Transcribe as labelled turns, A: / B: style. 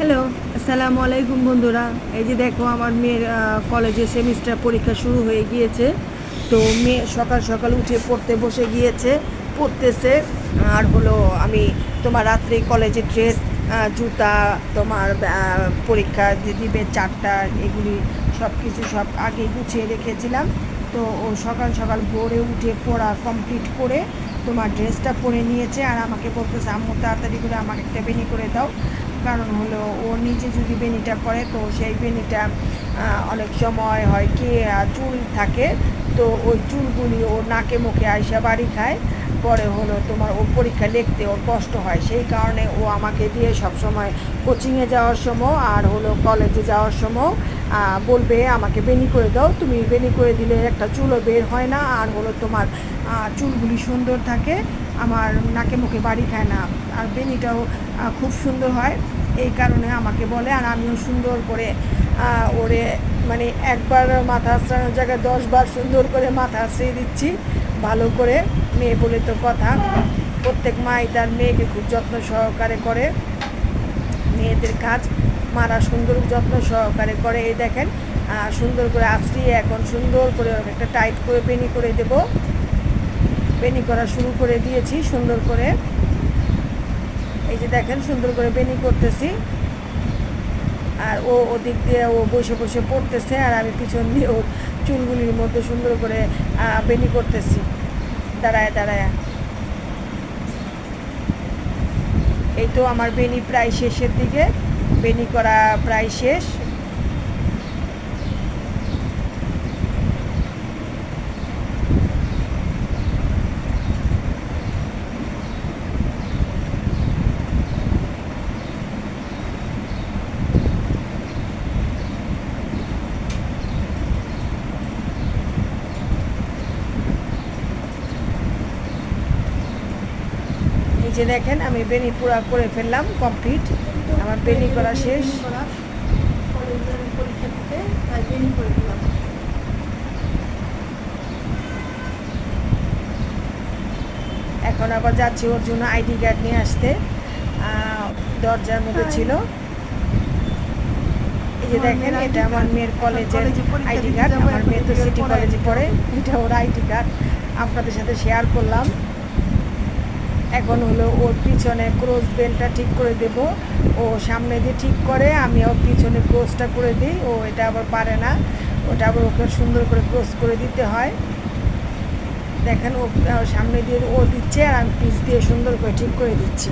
A: Hello, আসসালামু আলাইকুম বন্ধুরা। এই যে দেখো আমার মেয়ের কলেজে সেমিস্টার পরীক্ষা শুরু হয়ে গিয়েছে। তো মেয়ে সকাল সকাল উঠে পড়তে বসে গিয়েছে, পড়তেছে। আর হলো আমি তোমার রাত্রে কলেজে ড্রেস, জুতা, তোমার পরীক্ষা যে দিবে চারটা, এগুলি সব কিছু সব আগে গুছিয়ে রেখেছিলাম। তো ও সকাল সকাল ভোরে উঠে পড়া কমপ্লিট করে তোমার ড্রেসটা পরে নিয়েছে, আর আমাকে বলতেছে আম্মু তাড়াতাড়ি করে আমাকে একটা বেনি করে দাও। কারণ হলো ও নিজে যদি বেনিটা করে তো সেই বেনিটা অনেক সময় হয় কি চুল থাকে, তো ওই চুলগুলি ওর নাকে মুখে আইসা বাড়ি খায়। পরে হলো তোমার ও পরীক্ষা লিখতে ওর কষ্ট হয়, সেই কারণে ও আমাকে দিয়ে সবসময় কোচিংয়ে যাওয়ার সময় আর হলো কলেজে যাওয়ার সময় বলবে আমাকে বেনি করে দাও। তুমি বেনি করে দিলে একটা চুলও বের হয় না, আর হলো তোমার চুলগুলি সুন্দর থাকে, আমার নাকে মুখে বাড়ি খায় না, আর বেনিটাও খুব সুন্দর হয়। এই কারণে আমাকে বলে, আর আমিও সুন্দর করে ওরে মানে একবার মাথা আশ্রানোর জায়গায় 10 বার সুন্দর করে মাথা আশ্রিয়ে দিচ্ছি ভালো করে। মেয়ে বলে তো কথা, প্রত্যেক মাই তার মেয়েকে খুব যত্ন সহকারে করে, মেয়েদের কাজ মারা সুন্দর যত্ন সহকারে করে। এই দেখেন সুন্দর করে আশ্রিয়ে এখন সুন্দর করে একটা টাইট করে বেনি করে দেব। বেনি করা শুরু করে দিয়েছি সুন্দর করে। এই যে দেখেন সুন্দর করে বেনি করতেছি, আর ও ওদিক দিয়ে ও বসে বসে পড়তেছে, আর আমি পিছন দিয়ে ওর চুলগুলির মধ্যে সুন্দর করে বেনি করতেছি দাঁড়ায় দাঁড়ায়। এই তো আমার বেনি প্রায় শেষের দিকে, বেনি করা প্রায় শেষ। এই যে দেখেন আমি বেনি পুরা করে ফেললাম, কমপ্লিট, আমার বেনি করা শেষ। পরীক্ষা দিতে তাই বেনি করে দিলাম। এখন আবার যাচ্ছি ওর জন্য আইডি কার্ড নিয়ে আসতে, দরজার মধ্যে ছিল। এই যে দেখেন এটা আমার মেয়ের কলেজের আইডি কার্ড, আমার মেয়ে তো সিটি কলেজে পড়ে, এটা ওর আইডি কার্ড আপনাদের সাথে শেয়ার করলাম। এখন হলো ওর পিছনে ক্রস বেল্টটা ঠিক করে দেব। ও সামনে দিয়ে ঠিক করে, আমি ওর পিছনে ক্রসটা করে দিই, ও এটা আবার পারে না, ওটা আবার ওকে সুন্দর করে ক্রস করে দিতে হয়। দেখেন ও সামনে দিয়ে ও দিচ্ছে, আর আমি পিছ দিয়ে সুন্দর করে ঠিক করে দিচ্ছি।